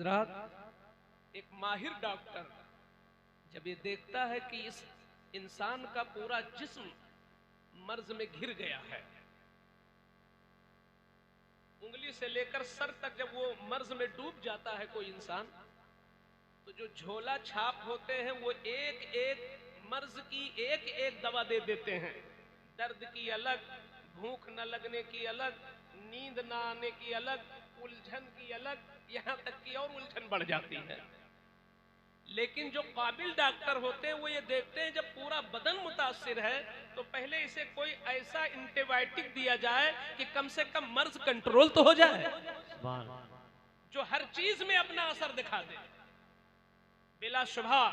हजरत एक माहिर डॉक्टर जब ये देखता है कि इस इंसान का पूरा जिस्म मर्ज में घिर गया है, उंगली से लेकर सर तक जब वो मर्ज में डूब जाता है कोई इंसान, तो जो झोला छाप होते हैं वो एक एक मर्ज की एक एक दवा दे देते हैं। दर्द की अलग, भूख न लगने की अलग, नींद न आने की अलग, उलझन की अलग, यहां तक कि और उलझन बढ़ जाती है। लेकिन जो काबिल डॉक्टर होते हैं वो ये देखते हैं जब पूरा बदन मुतासिर है तो पहले इसे कोई ऐसा एंटीबायोटिक दिया जाए कि कम से कम मर्ज कंट्रोल तो हो जाए, जो हर चीज में अपना असर दिखा दे। बिलाशुबहा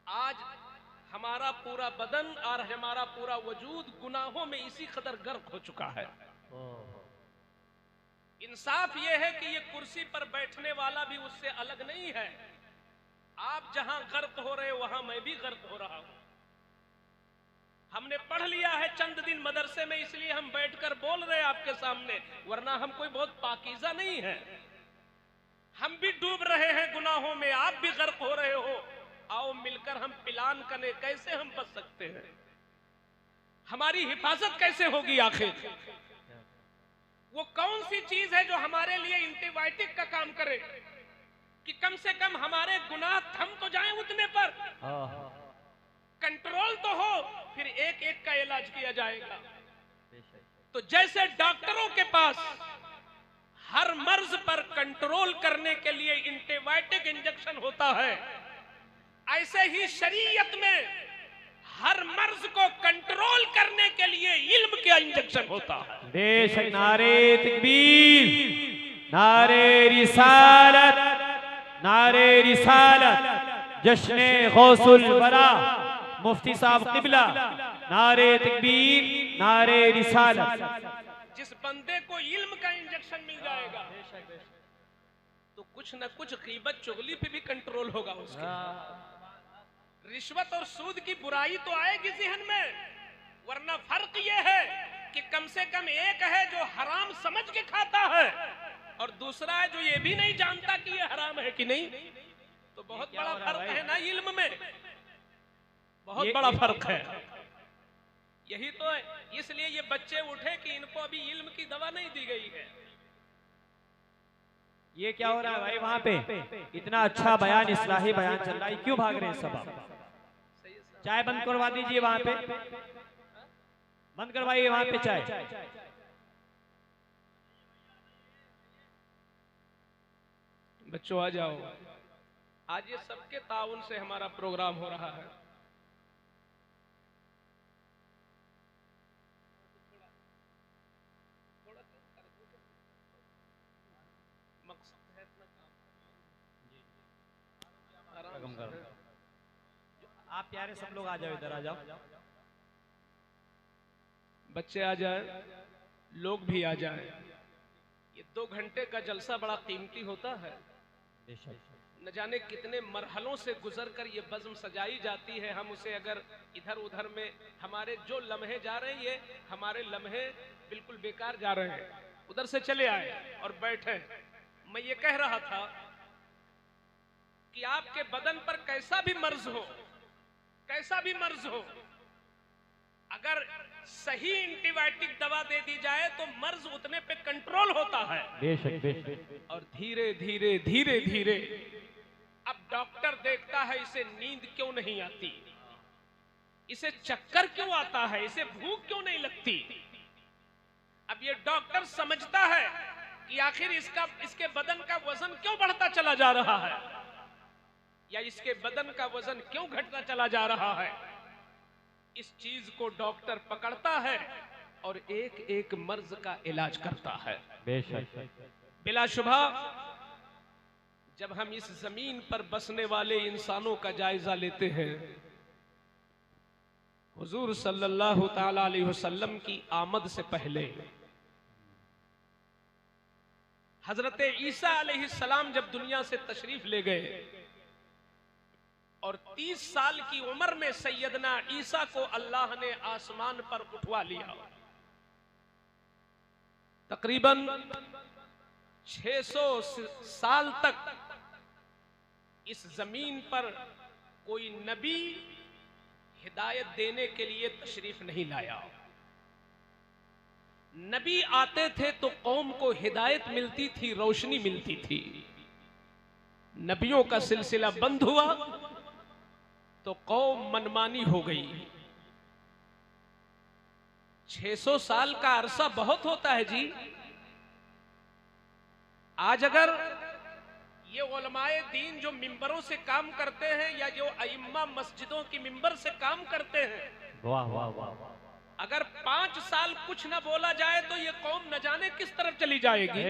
आज हमारा पूरा बदन और हमारा पूरा वजूद गुनाहों में इसी कदर गर्क हो चुका है। इंसाफ यह है कि ये कुर्सी पर बैठने वाला भी उससे अलग नहीं है। आप जहां गर्क हो रहे हो वहां मैं भी गर्क हो रहा हूं। हमने पढ़ लिया है चंद दिन मदरसे में, इसलिए हम बैठकर बोल रहे हैं आपके सामने, वरना हम कोई बहुत पाकीज़ा नहीं है। हम भी डूब रहे हैं गुनाहों में, आप भी गर्क हो रहे हो। आओ मिलकर हम प्लान करें कैसे हम बच सकते हैं, हमारी हिफाजत कैसे होगी। आखिर वो कौन सी चीज है जो हमारे लिए एंटीबायोटिक का काम करे कि कम से कम हमारे गुनाह थम तो जाएं, उतने पर कंट्रोल तो हो, फिर एक एक का इलाज किया जाएगा। तो जैसे डॉक्टरों के पास हर मर्ज पर कंट्रोल करने के लिए एंटीबायोटिक इंजेक्शन होता है, ऐसे ही शरीयत में हर मर्ज को कंट्रोल करने के लिए इल्म का इंजेक्शन होता है। बेशक। नारे तकबीर, नारे रिसालत, नारे रिसालत, जश्ने गौसुल वरा मुफ्ती साहब किबला, नारे तकबीर, नारे रिसालत। जिस बंदे को इल्म का इंजेक्शन मिल जाएगा तो कुछ न कुछ गीबत चुगली पे भी कंट्रोल होगा उसके। रिश्वत और सूद की बुराई तो आएगी ज़हन में, वरना फर्क यह है कि कम से कम एक है जो हराम समझ के खाता है और दूसरा है जो ये भी नहीं जानता कि ये हराम है कि नहीं। तो बहुत बड़ा फर्क है ना इल्म में, बहुत बड़ा फर्क है। यही तो है, इसलिए ये बच्चे उठे कि इनको अभी इल्म की दवा नहीं दी गई है। ये क्या हो रहा है भाई? वहां पे इतना अच्छा बयान, इस्लाही बयान चल रहा है, क्यों भाग रहे हैं सब? आप चाय बंद करवा दीजिए, वहां पे बंद करवाइए, वहां पे चाय। बच्चों आ जाओ, आज ये सबके ताउन से हमारा प्रोग्राम हो रहा है। आप प्यारे सब लोग आ जाओ, इधर आ जाओ। बच्चे आ जाए, लोग भी आ जाए। ये 2 घंटे का जलसा बड़ा कीमती होता है। न जाने कितने मरहलों से गुजरकर ये बज़्म सजाई जाती है। हम उसे अगर इधर उधर में, हमारे जो लम्हे जा रहे हैं, ये हमारे लम्हे बिल्कुल बेकार जा रहे हैं। उधर से चले आए और बैठे। मैं ये कह रहा था कि आपके बदन पर कैसा भी मर्ज हो, कैसा भी मर्ज हो, अगर सही एंटीबायोटिक दवा दे दी जाए तो मर्ज उतने पे कंट्रोल होता है। बेशक, बेशक। और धीरे धीरे धीरे धीरे अब डॉक्टर देखता है इसे नींद क्यों नहीं आती, इसे चक्कर क्यों आता है, इसे भूख क्यों नहीं लगती। अब ये डॉक्टर समझता है कि आखिर इसके बदन का वजन क्यों बढ़ता चला जा रहा है, या इसके बदन का वजन क्यों घटता चला जा रहा है। इस चीज को डॉक्टर पकड़ता है और एक एक मर्ज का इलाज करता है। बेशक। बिलाशुबहा जब हम इस जमीन पर बसने वाले इंसानों का जायजा लेते हैं, हुजूर सल्लल्लाहु ताला अलैहि वसल्लम की आमद से पहले हजरत ईसा अलैहिस्सलाम जब दुनिया से तशरीफ ले गए और 30 साल की उम्र में सैयदना ईसा को अल्लाह ने आसमान पर उठवा लिया। तकरीबन 600 साल तक इस जमीन पर कोई नबी हिदायत देने के लिए तशरीफ नहीं लाया। नबी आते थे तो कौम को हिदायत मिलती थी, रोशनी मिलती थी। नबियों का सिलसिला बंद हुआ तो कौम मनमानी हो गई। 600 साल का अरसा बहुत होता है जी। आज अगर ये उलमाए दीन जो मिंबरों से काम करते हैं या जो अइम्मा मस्जिदों की मिंबर से काम करते हैं, वाह वाह वाह, अगर 5 साल कुछ न बोला जाए तो ये कौम न जाने किस तरफ चली जाएगी।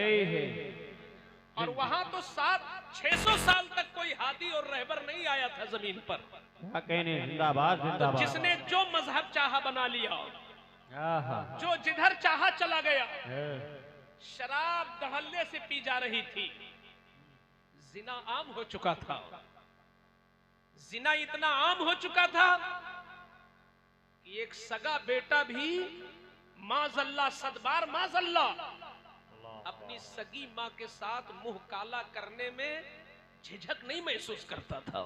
और वहां तो 600 साल तक कोई हादी और रहबर नहीं आया था जमीन पर। जिंदाबाद जिंदाबाद। जिसने जो मजहब चाहा बना लिया, जो जिधर चाहा चला गया। शराब दहल्ले से पी जा रही थी, जिना आम हो चुका था। जिना इतना आम हो चुका था कि एक सगा बेटा भी माज़ल्ला सदबार माज़ल्ला अपनी सगी मां के साथ मुंह काला करने में झिझक नहीं महसूस करता था।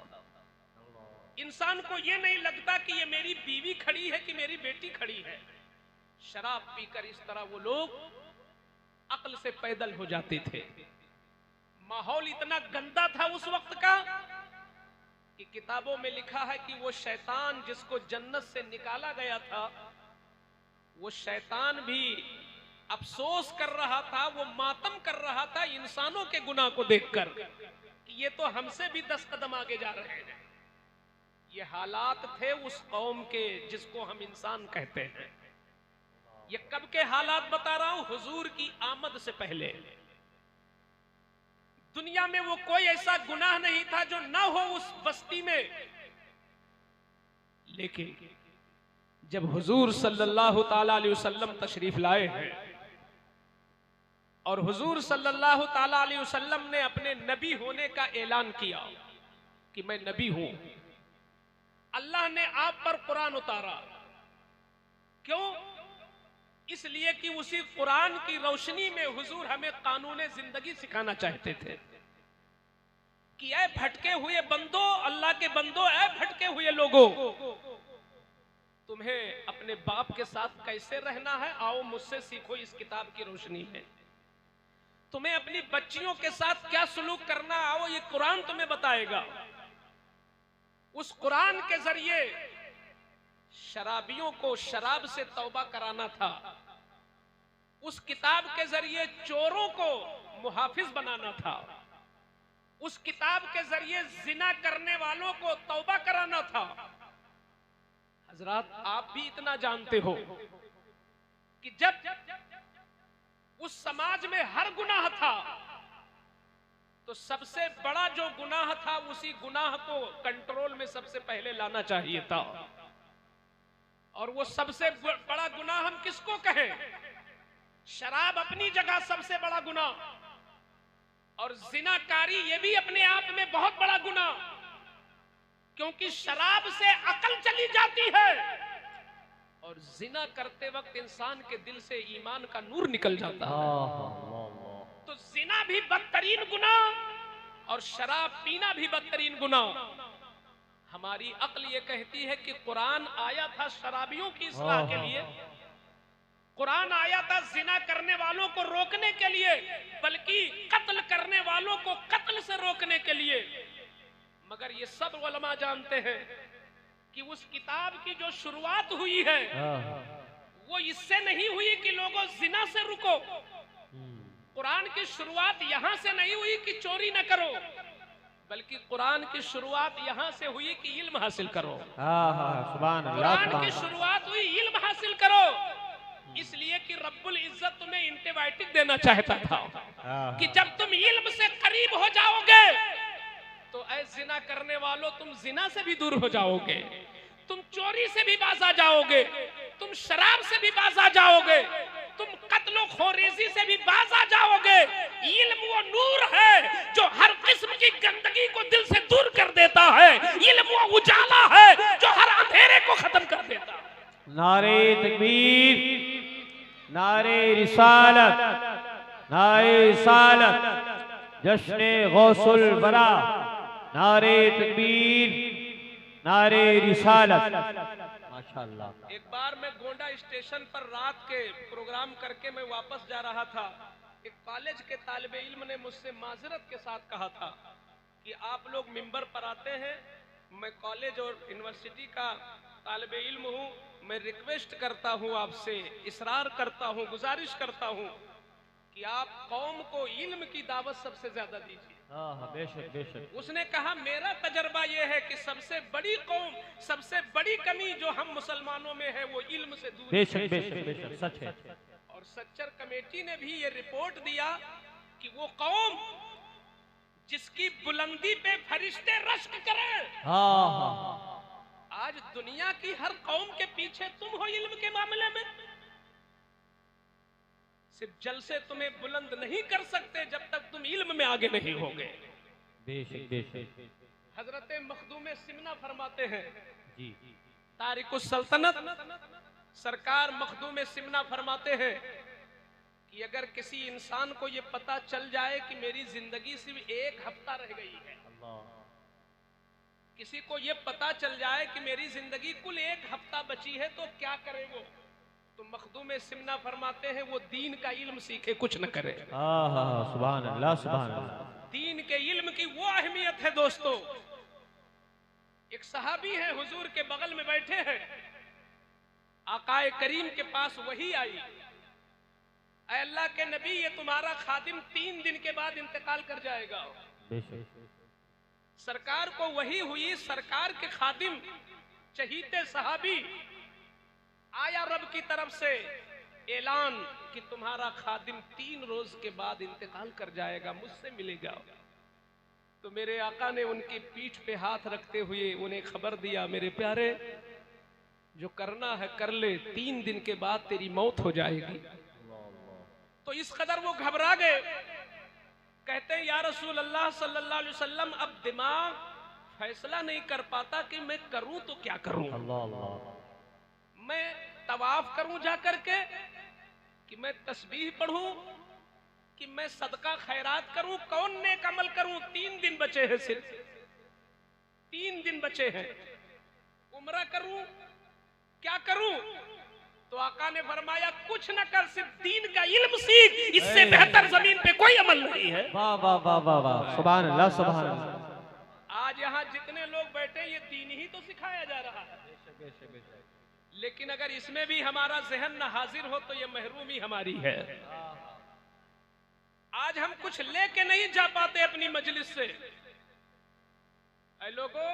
इंसान को यह नहीं लगता कि ये मेरी बीवी खड़ी है कि मेरी बेटी खड़ी है। शराब पीकर इस तरह वो लोग अक्ल से पैदल हो जाते थे। माहौल इतना गंदा था उस वक्त का कि किताबों में लिखा है कि वो शैतान जिसको जन्नत से निकाला गया था, वो शैतान भी अफसोस कर रहा था, वो मातम कर रहा था इंसानों के गुनाह को देखकर कि ये तो हमसे भी 10 कदम आगे जा रहे हैं। ये हालात थे उस कौम के जिसको हम इंसान कहते हैं। ये कब के हालात बता रहा हूं, हुजूर की आमद से पहले। दुनिया में वो कोई ऐसा गुनाह नहीं था जो ना हो उस बस्ती में। लेकिन जब हुजूर सल्लल्लाहु ताला अलैहि वसल्लम तशरीफ लाए हैं और हुजूर सल्लल्लाहु ताला अलैहि वसल्लम ने अपने नबी होने का ऐलान किया कि मैं नबी हूं, अल्लाह ने आप पर कुरान उतारा। क्यों? इसलिए कि उसी कुरान की रोशनी में हुजूर हमें कानून जिंदगी सिखाना चाहते थे कि ऐ भटके हुए बंदो, अल्लाह के बंदो, ऐ भटके हुए लोगों, तुम्हें अपने बाप के साथ कैसे रहना है, आओ मुझसे सीखो इस किताब की रोशनी में। तुम्हें अपनी बच्चियों के साथ क्या सलूक करना, आओ ये कुरान तुम्हें बताएगा। उस कुरान के जरिए शराबियों को शराब से तौबा कराना था। उस किताब के जरिए चोरों को मुहाफिज बनाना था। उस किताब के जरिए जिना करने वालों को तौबा कराना था। हजरात, आप भी इतना जानते हो कि जब उस समाज में हर गुनाह था तो सबसे बड़ा जो गुनाह था उसी गुनाह को कंट्रोल में सबसे पहले लाना चाहिए था। और वो सबसे बड़ा गुनाह हम किसको कहें? शराब अपनी जगह सबसे बड़ा गुनाह, और जिनाकारी ये भी अपने आप में बहुत बड़ा गुनाह, क्योंकि शराब से अकल चली जाती है और जिना करते वक्त इंसान के दिल से ईमान का नूर निकल जाता है। तो जिना भी बदतरीन गुनाह और शराब पीना भी बदतरीन गुनाह। हमारी अक्ल ये कहती है कि कुरान आया था शराबियों की इस्लाह के लिए, कुरान आया था जिना करने वालों को रोकने के लिए, बल्कि कत्ल करने वालों को कत्ल से रोकने के लिए। मगर ये सब उलमा जानते हैं कि उस किताब की जो शुरुआत हुई है वो इससे नहीं हुई कि लोगों जिना से रुको। कुरान की शुरुआत यहां से नहीं हुई कि चोरी न करो, बल्कि कुरान की शुरुआत यहां से हुई कि इल्म हासिल करो। सुभान अल्लाह। कुरान की शुरुआत हुई इल्म हासिल करो, इसलिए कि रब्बुल इज्जत तुम्हें एंटीबायोटिक देना चाहता था कि जब तुम इल्म से करीब हो जाओगे तो ऐ जिना करने वालों तुम जिना से भी दूर हो जाओगे, तुम चोरी से भी बाज आ जाओगे, तुम शराब से भी बाज आ जाओगे, तुम कत्लो खोरेजी से भी बाज आ जाओगे। इल्म वो नूर है जो हर किस्म की गंदगी को दिल से दूर कर देता है। इल्म वो उजाला है जो हर अंधेरे को खत्म कर देता है। नारे तकबीर, नारे रिसालत, नारे रिसालत, जश्न गौसुल वरा, नारे तकबीर, नारे रिसालत। माशाअल्लाह। एक बार मैं गोंडा स्टेशन पर रात के प्रोग्राम करके मैं वापस जा रहा था। एक कॉलेज के तालिबे इल्म ने मुझसे माजरत के साथ कहा था कि आप लोग मिंबर पर आते हैं, मैं कॉलेज और यूनिवर्सिटी का तालिबे इल्म हूँ, मैं रिक्वेस्ट करता हूँ आपसे, इसरार करता हूँ, गुजारिश करता हूँ कि आप कौम को इल्म की दावत सबसे ज्यादा दीजिए। बेशक बेशक। उसने कहा मेरा तजर्बा यह है कि सबसे बड़ी कौम, सबसे बड़ी कमी जो हम मुसलमानों में है वो इल्म से दूर। बेशक बेशक बेशक, सच है। और सच्चर कमेटी ने भी ये रिपोर्ट दिया कि वो कौम जिसकी बुलंदी पे फरिश्ते रश्क करें। आज दुनिया की हर कौम के पीछे तुम हो इल्म के मामले में। सिर्फ जलसे तुम्हें बुलंद नहीं कर सकते जब तक तुम इल्म में आगे नहीं होगे। बेशक बेशक। हजरत मखदूम सिमना फरमाते हैं जी, तारिकुस सल्तनत सरकार मखदूम सिमना फरमाते हैं कि अगर किसी इंसान को यह पता चल जाए कि मेरी जिंदगी सिर्फ एक हफ्ता रह गई है, किसी को यह पता चल जाए कि मेरी जिंदगी कुल एक हफ्ता बची है, तो क्या करे वो? तो मखदूम सिमना फरमाते हैं वो दीन का इल्म सीखे, कुछ न करे। सुभान अल्लाह सुभान अल्लाह। दीन के इल्म की वो अहमियत है दोस्तों। एक सहाबी है हुजूर के बगल में बैठे हैं, आकाए करीम के पास वही आई, ऐ अल्लाह के नबी ये तुम्हारा खादिम 3 दिन के बाद इंतकाल कर जाएगा। सरकार को वही हुई, सरकार के खादिम चहीते सहाबी आया रब की तरफ से ऐलान कि तुम्हारा खादिम 3 रोज के बाद इंतकाल कर जाएगा, मुझसे मिलेगा। तो मेरे आका ने उनकी पीठ पे हाथ रखते हुए उन्हें खबर दिया, मेरे प्यारे जो करना है कर ले, 3 दिन के बाद तेरी मौत हो जाएगी। तो इस कदर वो घबरा गए, कहते हैं या रसूल अल्लाह सल्लल्लाहु अलैहि वसल्लम अब दिमाग फैसला नहीं कर पाता कि मैं करूं तो क्या करूं। मैं तवाफ करूं जाकर के, कि मैं तस्बीह पढ़ूं, कि मैं सदका खैरात करूं, कौन नेक अमल करूं? 3 दिन बचे हैं, सिर्फ 3 दिन बचे हैं। उम्रा करूं, क्या करूं? तो आका ने फरमाया कुछ न कर, सिर्फ दीन का इल्म सीख, इससे बेहतर जमीन पे कोई अमल नहीं है। वाह वाह वाह वाह वाह, सुभान अल्लाह सुभान अल्लाह। आज यहाँ जितने लोग बैठे ये दीन ही तो सिखाया जा रहा है, लेकिन अगर इसमें भी हमारा जहन न हाजिर हो तो ये महरूमी हमारी है। आज हम कुछ लेके नहीं जा पाते अपनी मजलिस से। ऐ लोगों,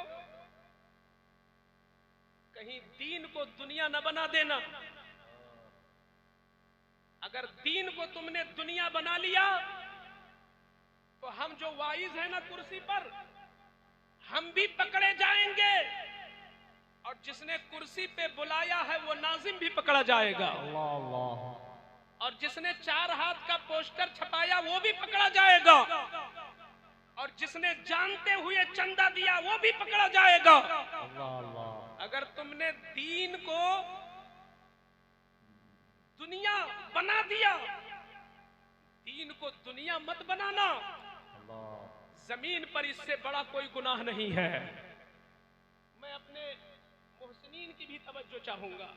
कहीं दीन को दुनिया न बना देना। अगर दीन को तुमने दुनिया बना लिया तो हम जो वाइज है ना कुर्सी पर, हम भी पकड़े जाएंगे, और जिसने कुर्सी पे बुलाया है वो नाजिम भी पकड़ा जाएगा। और जिसने 4 हाथ का पोस्टर छपाया वो भी पकड़ा जाएगा, और जिसने जानते हुए चंदा दिया वो भी पकड़ा जाएगा। अगर तुमने दीन को दुनिया बना दिया, दीन को दुनिया मत बनाना। जमीन पर इससे बड़ा कोई गुनाह नहीं है। मैं अपने मोहसिनीन की भी तवज्जो चाहूंगा।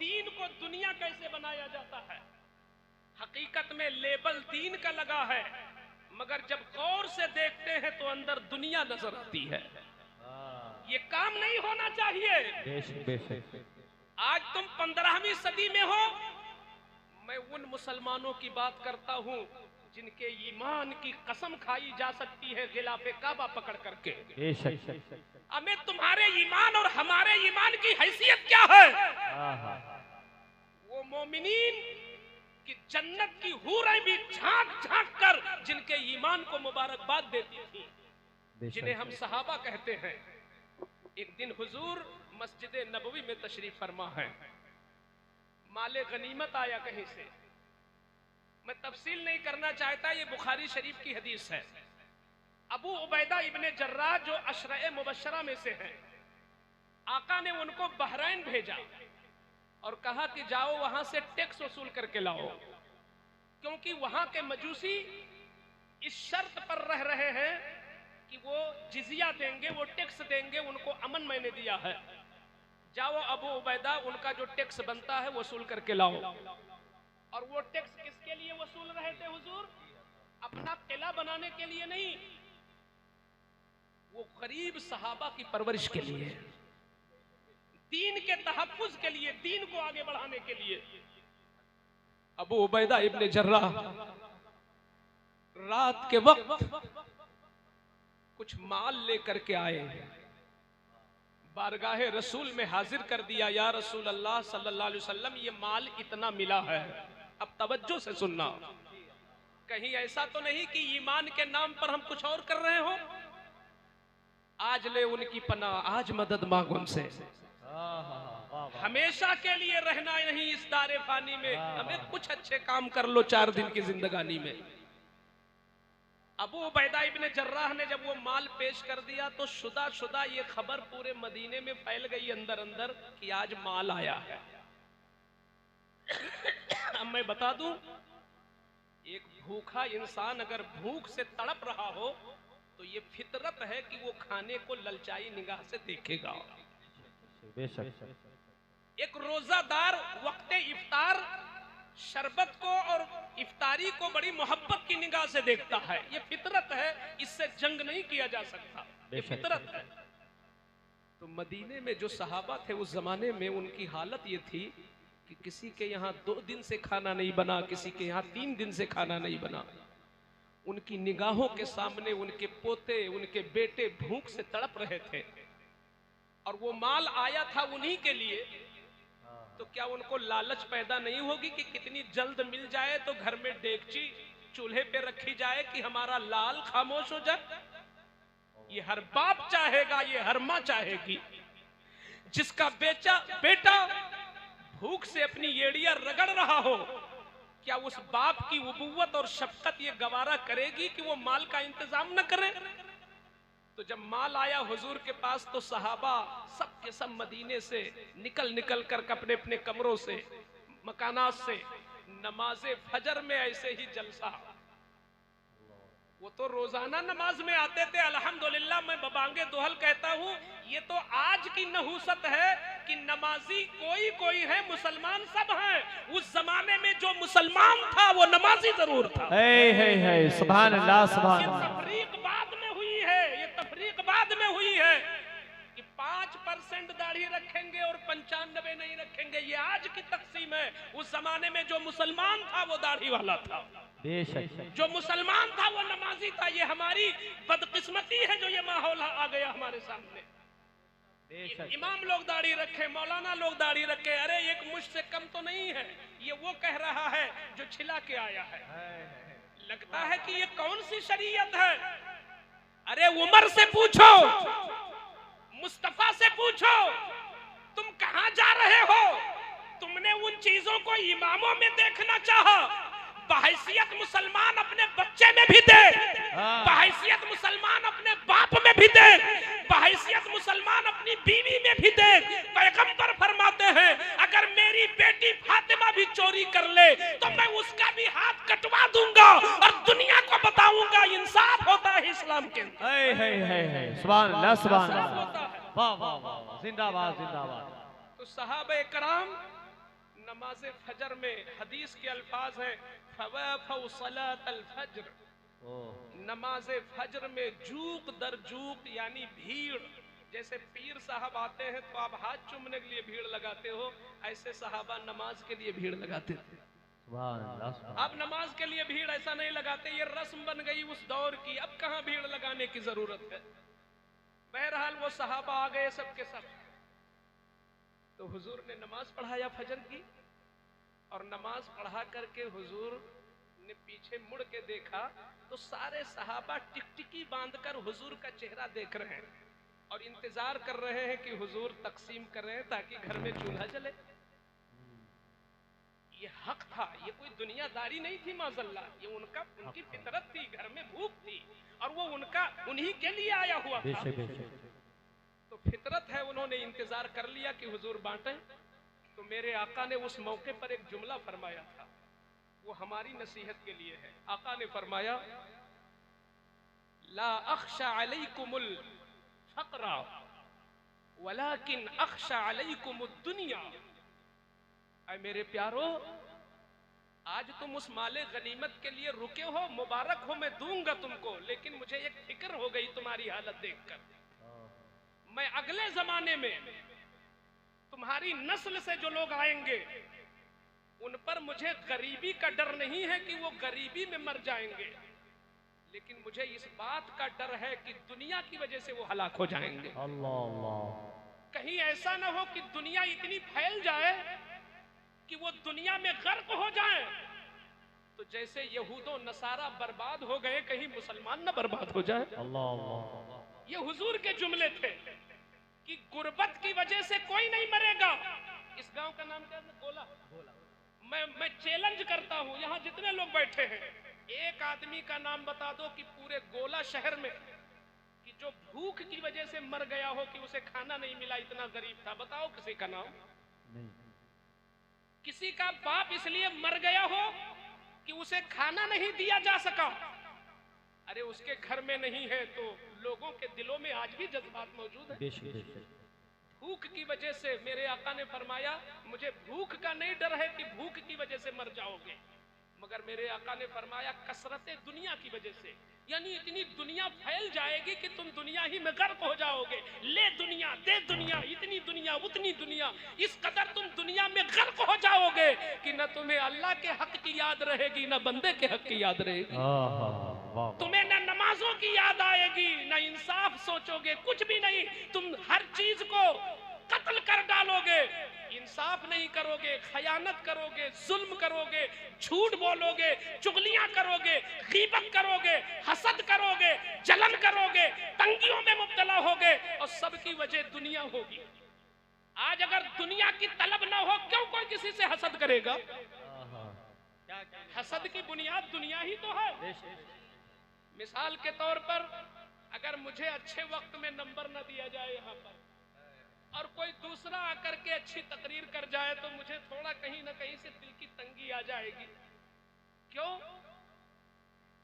दीन को दुनिया कैसे बनाया जाता है? हकीकत में लेबल दीन का लगा है, मगर जब गौर से देखते हैं तो अंदर दुनिया नजर आती है। ये काम नहीं होना चाहिए। बेशक बेशक। आज तुम 15वीं सदी में हो। मैं उन मुसलमानों की बात करता हूँ जिनके ईमान की कसम खाई जा सकती है गिलाफे काबा पकड़ करके। हमें तुम्हारे ईमान और हमारे ईमान की हैसियत क्या है? वो मोमिनीन की जन्नत की हूरें भी झांक झांक कर जिनके ईमान को मुबारकबाद देती थी, जिन्हें हम सहाबा कहते हैं। एक दिन हुजूर मस्जिद नबवी में तशरीफ फरमा है, माले गनीमत आया कहीं से। मैं तफसील नहीं करना चाहता, ये बुखारी शरीफ की हदीस है। अबू उबैदा इब्ने जर्राह जो अशरा मुबशरा में से हैं, आका ने उनको बहरैन भेजा और कहा कि जाओ वहां से टैक्स वसूल करके लाओ। क्योंकि वहां के मजूसी इस शर्त पर रह रहे हैं कि वो जिजिया देंगे, वो टैक्स देंगे, उनको अमन मैंने दिया है, जाओ अबू उबैदा उनका जो टैक्स बनता है वसूल करके लाओ। और वो टैक्स किसके लिए वसूल रहे थे हुजूर? अपना किला बनाने के लिए नहीं, वो गरीब सहाबा की परवरिश के लिए, दीन के तहफ्फुज के लिए, दीन को आगे बढ़ाने के लिए। अबू उबैदा इब्ने जर्राह रात के वक्त कुछ माल लेकर के आए, बारगाहे रसूल में हाजिर कर दिया। या रसूल अल्लाह सल्लल्लाहु अलैहि वसल्लम, ये माल इतना मिला है, अब तवज्जो से सुनना, कहीं ऐसा तो नहीं कि ईमान के नाम पर हम कुछ और कर रहे हो। आज ले उनकी पनाह, आज मदद मांग उनसे, हमेशा के लिए रहना नहीं इस दारे फानी में, हमें कुछ अच्छे काम कर लो 4 दिन की जिंदगानी में। अबू उबैदा इब्ने जर्राह ने जब वो माल पेश कर दिया तो शुदा शुदा ये खबर पूरे मदीने में फैल गई अंदर अंदर कि आज माल आया है। अब मैं बता दूं, एक भूखा इंसान अगर भूख से तड़प रहा हो तो ये फितरत है कि वो खाने को ललचाई निगाह से देखेगा। एक रोजादार वक्ते इफ्तार शरबत को और इफ्तारी को बड़ी मोहब्बत की निगाह से देखता है, ये फितरत है, इससे जंग नहीं किया जा सकता, ये फितरत है। तो मदीने में जो सहाबा थे उस जमाने में, उनकी हालत ये थी कि किसी के यहाँ 2 दिन से खाना नहीं बना, किसी के यहाँ 3 दिन से खाना नहीं बना। उनकी निगाहों के सामने उनके पोते, उनके बेटे भूख से तड़प रहे थे, और वो माल आया था उन्हीं के लिए। तो क्या उनको लालच पैदा नहीं होगी कि कितनी जल्द मिल जाए तो घर में डेगची चूल्हे पे रखी जाए कि हमारा लाल खामोश हो जाए? ये हर बाप चाहेगा, ये हर मां चाहेगी। जिसका बेटा भूख से अपनी एड़िया रगड़ रहा हो, क्या उस बाप की उबुव्वत और शफकत ये गवारा करेगी कि वो माल का इंतजाम न करे? तो जब माल आया हुजूर के पास तो सहाबा सब के सब मदीने से निकल कर अपने अपने कमरों से, मकानात से नमाजे फजर में ऐसे ही जलसा। वो तो रोजाना नमाज में आते थे, अल्हम्दुलिल्लाह। मैं बबांगे दोहल कहता हूँ, ये तो आज की नहूसत है कि नमाजी कोई है, मुसलमान सब हैं। उस जमाने में जो मुसलमान था वो नमाजी जरूर था। सुभान अल्लाह, सुभान ये अल्लाह। तफरीक बाद में हुई है, ये तफरीक बाद में हुई है कि 5% दाढ़ी रखेंगे और 95 नहीं रखेंगे, ये आज की तकसीम है। उस जमाने में जो मुसलमान था वो दाढ़ी वाला था, जो मुसलमान था वो नमाजी था। ये हमारी बदकिस्मती है जो ये माहौल आ गया हमारे सामने। इमाम लोग दाढ़ी रखे, मौलाना लोग दाढ़ी रखे, अरे एक मुश्त से कम तो नहीं है। ये वो कह रहा है जो छिला के आया है। लगता है कि ये कौन सी शरीयत है? अरे उमर से पूछो, मुस्तफा से पूछो, तुम कहां जा रहे हो? तुमने उन चीजों को इमामों में देखना चाहा, बहैसियत मुसलमान अपने बच्चे में भी दे, बहैसियत मुसलमान अपने बाप में भी दे, बहैसियत मुसलमान अपनी बीवी में भी दे। पैगंबर फरमाते हैं, अगर मेरी बेटी फातिमा भी चोरी कर ले तो मैं उसका भी हाथ कटवा दूंगा और दुनिया को बताऊंगा इंसाफ होता है इस्लाम के अंदर। सुभान अल्लाह, सुभान अल्लाह, वाह वाह वाह, जिंदाबाद जिंदाबाद। तो सहाबा कराम नमाज फजर में, हदीस के अल्फाज हैं, फवाफउ सलातल फज्र, नमाज फजर में जूक दर जूक यानी भीड़। जैसे पीर साहब आते हैं तो आप हाथ चूमने के लिए भीड़ लगाते हो, ऐसे सहाबा नमाज के लिए भीड़ लगाते थे। अब नमाज के लिए भीड़ ऐसा नहीं लगाते, ये रस्म बन गई उस दौर की, अब कहां भीड़ लगाने की जरूरत है। बहरहाल वो सहाबा आ गए सब के सब, तो हुजूर ने नमाज पढ़ाया फजर की, और नमाज पढ़ा करके हुजूर ने पीछे मुड़ के देखा तो सारे सहाबा टिकटिकी बांधकर हुजूर का चेहरा देख रहे हैं और इंतजार कर रहे हैं कि हुजूर तकसीम कर रहे हैं ताकि घर में चूल्हा जले। ये हक था, ये कोई दुनियादारी नहीं थी माज़अल्लाह, ये उनकी फितरत थी, घर में भूख थी और वो उन्हीं के लिए आया हुआ था। तो फितरत है, उन्होंने इंतजार कर लिया कि हुजूर बांटे। तो मेरे आका ने उस मौके पर एक जुमला फरमाया था, वो हमारी नसीहत के लिए है। आका ने फरमाया ला अख्शा अलैकुमुल फक़रा वलाकिन अख्शा अलैकुमुद दुनिया। ऐ मेरे प्यारो, आज तुम उस माले गनीमत के लिए रुके हो, मुबारक हो, मैं दूंगा तुमको, लेकिन मुझे एक फिक्र हो गई तुम्हारी हालत देखकर। मैं अगले जमाने में तुम्हारी नस्ल से जो लोग आएंगे उन पर मुझे गरीबी का डर नहीं है कि वो गरीबी में मर जाएंगे, लेकिन मुझे इस बात का डर है कि दुनिया की वजह से वो हलाक हो जाएंगे। अल्लाह। कहीं ऐसा ना हो कि दुनिया इतनी फैल जाए कि वो दुनिया में गर्क हो जाए। तो जैसे यहूदो नसारा बर्बाद हो गए, कहीं मुसलमान ना बर्बाद हो जाए। अल्लाह। ये हुजूर के जुमले थे कि गुर्बत की वजह से कोई नहीं मरेगा। इस गांव का नाम क्या है? गोला। मैं चैलेंज करता हूं, यहां जितने लोग बैठे हैं, एक आदमी का नाम बता दो कि पूरे गोला शहर में कि जो भूख की वजह से मर गया हो, कि उसे खाना नहीं मिला, इतना गरीब था। बताओ किसी का नाम? नहीं। किसी का बाप इसलिए मर गया हो कि उसे खाना नहीं दिया जा सका। अरे उसके घर में नहीं है तो लोगों के दिलों में आज भी जज्बात मौजूद है। भूख की वजह से मेरे आका ने फरमाया मुझे भूख का नहीं डर है कि भूख की वजह से मर जाओगे, मगर मेरे आका ने फरमाया कसरते दुनिया की वजह से, यानी इतनी दुनिया फैल जाएगी कि तुम दुनिया ही में गर्क हो जाओगे। ले दुनिया, दे दुनिया, इतनी दुनिया, उतनी दुनिया, इस कदर तुम दुनिया में गर्क हो जाओगे कि न तुम्हें अल्लाह के हक की याद रहेगी, न बंदे के हक की याद रहेगी। तुम्हें न नमाजों की याद आएगी, न इंसाफ सोचोगे, कुछ भी नहीं। तुम हर चीज को कत्ल कर डालोगे, इंसाफ नहीं करोगे, खयानत करोगे, जुल्म करोगे, झूठ बोलोगे, चुगलियां करोगे, गीबत करोगे, हसद करोगे, जलन करोगे, तंगियों में मुब्तला होगे, और सबकी वजह दुनिया होगी। आज अगर दुनिया की तलब ना हो, क्यों कोई किसी से हसद करेगा? हसद की बुनियाद दुनिया ही तो है। मिसाल के तौर पर अगर मुझे अच्छे वक्त में नंबर न दिया जाए यहाँ पर, और कोई दूसरा आकर के अच्छी तकरीर कर जाए, तो मुझे थोड़ा कहीं ना कहीं से दिल की तंगी आ जाएगी। क्यों?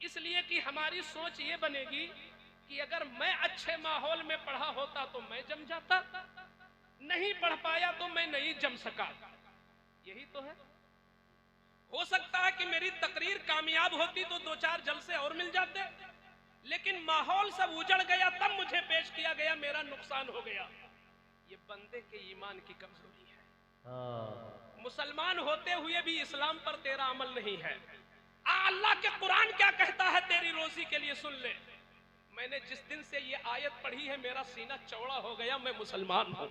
इसलिए कि हमारी सोच ये बनेगी कि अगर मैं अच्छे माहौल में पढ़ा होता तो मैं जम जाता, नहीं पढ़ पाया तो मैं नहीं जम सका। यही तो है। हो सकता है कि मेरी तकरीर कामयाब होती तो 2-4 जलसे और मिल जाते, लेकिन माहौल सब उजड़ गया, तब मुझे पेश किया गया, मेरा नुकसान हो गया। ये बंदे के ईमान की कमजोरी है। मुसलमान होते हुए भी इस्लाम पर तेरा अमल नहीं है। अल्लाह के कुरान क्या कहता है तेरी रोजी के लिए, सुन ले। मैंने जिस दिन से ये आयत पढ़ी है मेरा सीना चौड़ा हो गया, मैं मुसलमान हूँ।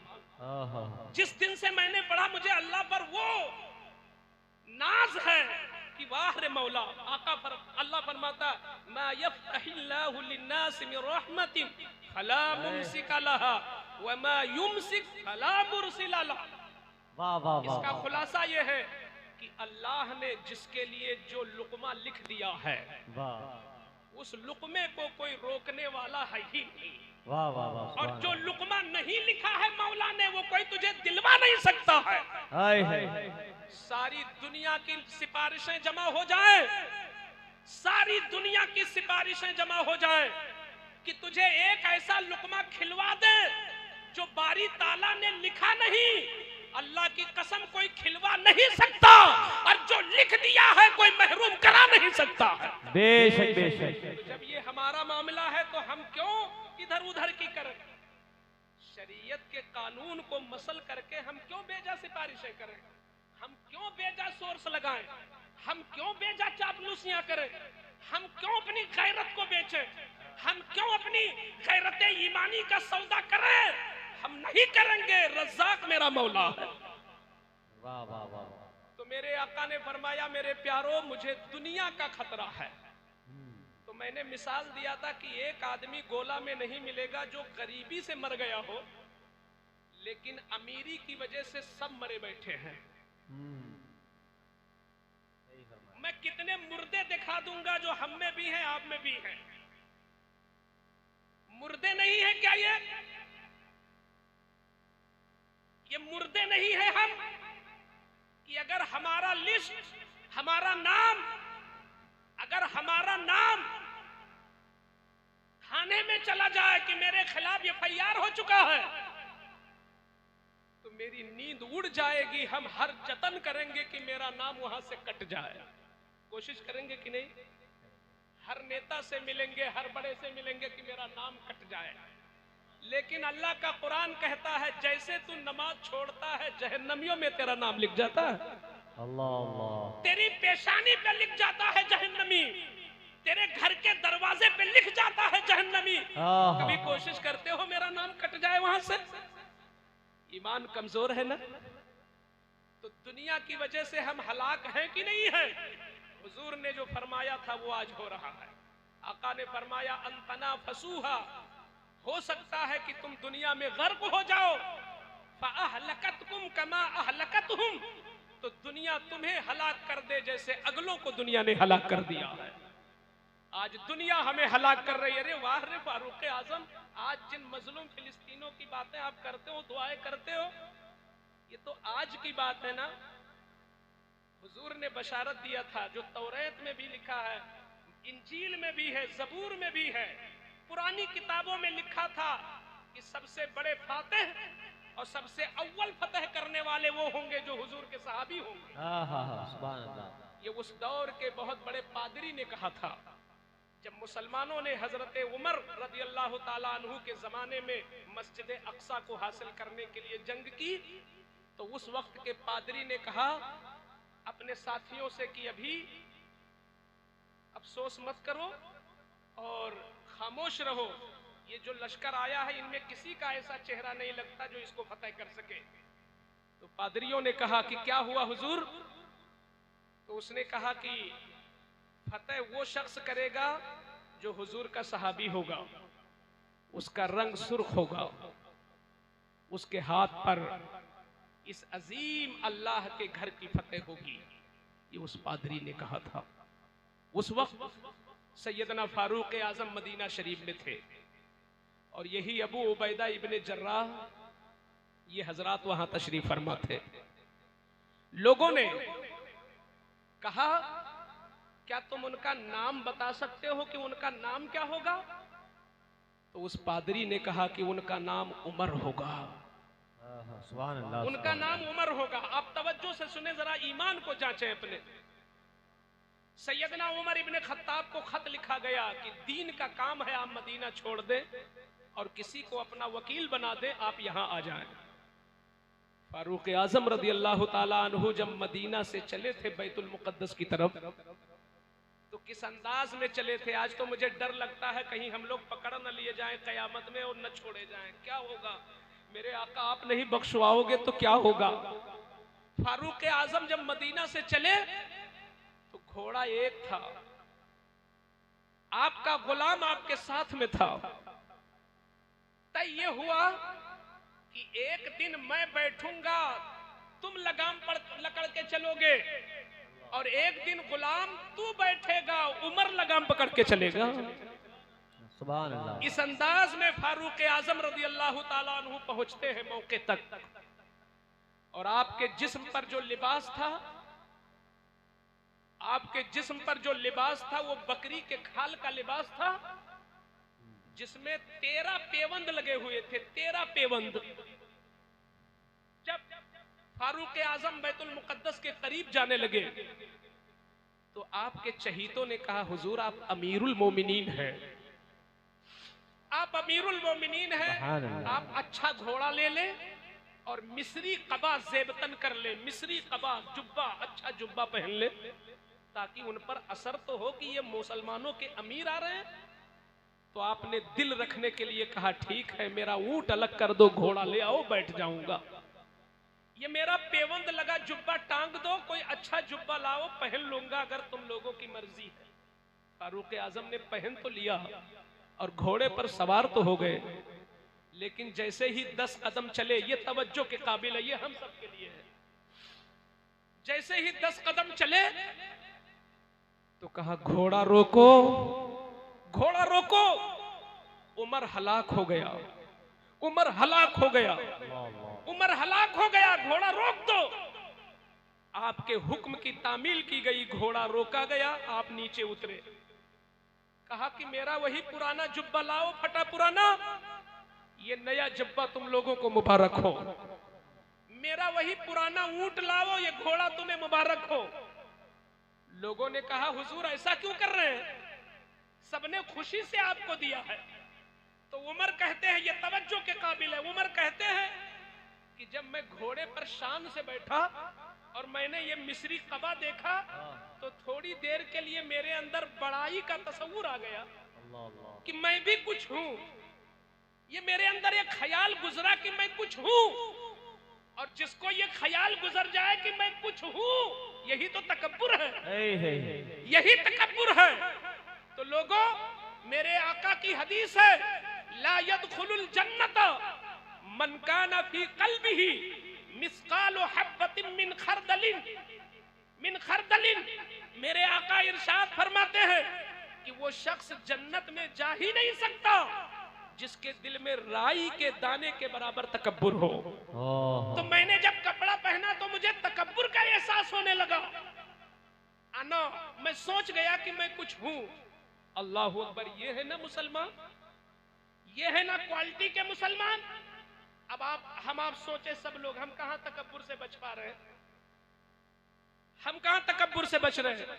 जिस दिन से मैंने पढ़ा, मुझे अल्लाह पर वो नाज है कि वाह रे मौला। अल्लाह फरमाता मा यफ्तहिल्लाहु लिन्नास मिन रहमतिन फला मुमसिक लहा व मा युमसिक फला मुरसिल लहा। वाह वाह वाह। इसका खुलासा ये है कि अल्लाह ने जिसके लिए जो लुकमा लिख दिया है, उस लुकमे को कोई रोकने वाला है ही नहीं। वाह वाह वाह। और जो लुकमा नहीं लिखा है मौला ने, वो कोई तुझे दिलवा नहीं सकता है। हाय हाय। सारी दुनिया की सिफारिशें जमा हो जाए, सारी दुनिया की सिफारिशें जमा हो जाए कि तुझे एक ऐसा लुकमा खिलवा दे जो बारी ताला ने लिखा नहीं, अल्लाह की कसम कोई खिलवा नहीं सकता, और जो लिख दिया है कोई महरूम करा नहीं सकता है। बेशक बेशक। तो जब ये हमारा मामला है तो हम क्यों इधर उधर की करें? शरीयत के कानून को मसल करके हम क्यों बेजा सिफारिशें करें? हम क्यों बेजा सोर्स लगाएं? हम क्यों बेजा चापलूसियां करें? हम क्यों अपनी गैरत को बेचें? हम क्यों अपनी गैरत ईमानी का सौदा करें? हम नहीं करेंगे, रज़्ज़ाक मेरा मौला है। वाह वाह वाह। तो मेरे आका ने फरमाया मेरे प्यारो मुझे दुनिया का खतरा है। तो मैंने मिसाल दिया था कि एक आदमी गोला में नहीं मिलेगा जो गरीबी से मर गया हो, लेकिन अमीरी की वजह से सब मरे बैठे हैं। मैं कितने मुर्दे दिखा दूंगा जो हम में भी हैं, आप में भी हैं। मुर्दे नहीं है क्या ये मुर्दे नहीं है हम कि अगर हमारा लिस्ट हमारा नाम, अगर हमारा नाम थाने में चला जाए कि मेरे खिलाफ एफआईआर हो चुका है, तो मेरी नींद उड़ जाएगी। हम हर जतन करेंगे कि मेरा नाम वहां से कट जाए। कोशिश करेंगे कि नहीं? हर नेता से मिलेंगे, हर बड़े से मिलेंगे कि मेरा नाम कट जाए। लेकिन अल्लाह का कुरान कहता है जैसे तू नमाज छोड़ता है जहन्नमियों में तेरा नाम लिख जाता है। अल्लाह अल्लाह। तेरी पेशानी पे लिख जाता है जहन्नमी, तेरे घर के दरवाजे पे लिख जाता है जहन्नमी। कभी कोशिश करते हो मेरा नाम कट जाए वहां से? ईमान कमजोर है ना? तो दुनिया की वजह से हम हलाक हैं कि नहीं हैं? हुजूर ने जो फरमाया था वो आज हो रहा है। आका ने फरमाया अंतना फसूहा, हो सकता है कि तुम दुनिया में गर्क हो जाओ, फ़अहलकतकुम कमा अहलकतहुम, तो दुनिया तुम्हें हलाक कर दे जैसे अगलों को दुनिया ने हलाक कर दिया है। आज दुनिया हमें हलाक कर रही है। अरे वाह रे फारूक आजम, आज जिन मजलूम फिलिस्तीनों की बातें आप करते हो, दुआएं करते हो, ये तो आज की बात है ना। हुजूर ने बशारत दिया था, जो तौरात में भी लिखा है, इंजील में भी है, ज़बूर में भी है, पुरानी किताबों में लिखा था कि सबसे बड़े फातिह और सबसे अव्वल फतह करने वाले वो होंगे जो हुजूर के सहाबी होंगे। सुभान अल्लाह। ये उस दौर के बहुत बड़े पादरी ने कहा था। जब मुसलमानों ने हजरत उमर रज़ी अल्लाह ताला अन्हु के जमाने में मस्जिद अक्सा को हासिल करने के लिए जंग की, तो उस वक्त के पादरी ने कहा अपने साथियों से कि अभी अफसोस मत करो और खामोश रहो। ये जो लश्कर आया है इनमें किसी का ऐसा चेहरा नहीं लगता जो इसको फतेह कर सके। तो पादरियों ने कहा कि क्या हुआ हुजूर? तो उसने कहा कि फतेह वो शख्स करेगा जो हुजूर का सहाबी होगा, उसका रंग सुर्ख होगा, उसके हाथ पर इस अजीम अल्लाह के घर की फतेह होगी। ये उस पादरी ने कहा था। उस वक्त सैयदना फारूक आजम मदीना शरीफ में थे और यही अबू उबैदा इब्ने जर्राह, ये हजरात वहां तशरीफ फरमा थे। लोगों ने कहा क्या तुम उनका नाम बता सकते हो कि उनका नाम क्या होगा? तो उस पादरी ने कहा कि उनका नाम उमर होगा। सुभान अल्लाह। उनका नाम उमर होगा। आप तवज्जो से सुने, जरा ईमान को जांचें अपने। सैयदना उमर इब्ने खत्ताब को खत लिखा गया कि दीन का काम है, आप मदीना छोड़ दें और किसी को अपना वकील बना दें, आप यहां आ जाएं। फारूक आजम रज़ी अल्लाह ताला अन्हु जब मदीना से चले थे बैतुल मुक़द्दस की तरफ, तो किस अंदाज में चले थे। आज तो मुझे डर लगता है कहीं हम लोग पकड़ न लिए जाएं कयामत में और न छोड़े जाएं। क्या होगा मेरे आका, आप नहीं बख्शवाओगे तो क्या होगा? फारूक आजम जब मदीना से चले तो घोड़ा एक था, आपका गुलाम आपके साथ में था। तय ये हुआ कि एक दिन मैं बैठूंगा, तुम लगाम पर लकड़ के चलोगे, और एक दिन गुलाम तू बैठेगा, उमर लगाम पकड़ के चलेगा। सुभान अल्लाह। इस अंदाज में फारूक आजम रज़ी अल्लाह ताला अन्हु पहुंचते हैं मौके तक, और आपके जिस्म पर जो लिबास था, आपके जिस्म पर जो लिबास था वो बकरी के खाल का लिबास था, जिसमें 13 पेवंद लगे हुए थे। 13 पेवंद। जब फारूक आजम बैतुल मुक़द्दस के करीब जाने लगे तो आपके चहीतों ने कहा हुजूर आप अमीरुल मोमिनीन हैं, आप अमीरुल मोमिनीन हैं, आप अच्छा घोड़ा ले ले और मिस्री कबा ज़ेबतन कर ले, मिस्री कबा जुब्बा, अच्छा जुब्बा पहन ले, ताकि उन पर असर तो हो कि ये मुसलमानों के अमीर आ रहे हैं। तो आपने दिल रखने के लिए कहा ठीक है, मेरा ऊंट अलग कर दो, घोड़ा ले आओ, बैठ जाऊंगा। ये मेरा पेवंद लगा जुब्बा टांग दो, कोई अच्छा जुब्बा लाओ, पहन लूंगा अगर तुम लोगों की मर्जी है। फारूक आजम ने पहन तो लिया और घोड़े पर सवार तो हो गए, लेकिन जैसे ही 10 कदम चले, ये तवज्जो के काबिल है, ये हम सब के लिए है। जैसे ही 10 कदम चले तो कहा घोड़ा रोको, घोड़ा रोको। उमर हलाक हो गया, उमर हलाक हो गया, उमर हलाक हो गया, घोड़ा रोक दो। आपके हुक्म की तामील की गई, घोड़ा रोका गया, आप नीचे उतरे, कहा कि मेरा वही पुराना जुब्बा लाओ, फटा पुराना, ये नया जुब्बा तुम लोगों को मुबारक हो। मेरा वही पुराना ऊंट लाओ, ये घोड़ा तुम्हें मुबारक हो। लोगों ने कहा हुजूर ऐसा क्यों कर रहे हैं, सबने खुशी से आपको दिया है। तो उमर कहते हैं, ये तवज्जो के काबिल है, उमर कहते हैं कि जब मैं घोड़े पर शान से बैठा और मैंने ये मिस्री कबा देखा तो थोड़ी देर के लिए मेरे अंदर बड़ाई का तस्वुर आ गया कि मैं भी कुछ हूं। ये मेरे अंदर एक ख्याल गुजरा कि मैं कुछ हूं, और जिसको ये ख्याल गुजर जाए कि मैं कुछ हूं, यही तो तकब्बुर है, यही तकब्बुर है। तो लोगों, मेरे आका की हदीस है, ला यदखुलुल जन्नत मन काना फी क़ल्बिही मिस्कालु हब्बतिन मिन खरदलिन। मेरे आका इरशाद फरमाते हैं कि वो शख्स जन्नत में जा ही नहीं सकता जिसके दिल में राई के दाने के बराबर तकब्बुर हो। तो मैंने जब कपड़ा पहना तो मुझे तकब्बुर का एहसास होने लगा। आना, मैं सोच गया कि मैं कुछ हूं। अल्लाहु अकबर, ये है ना मुसलमान, ये है ना क्वालिटी के मुसलमान। अब आप सोचे सब लोग, हम कहां तकब्बुर से बच पा रहे हैं, हम कहां तकब्बुर से बच रहे हैं।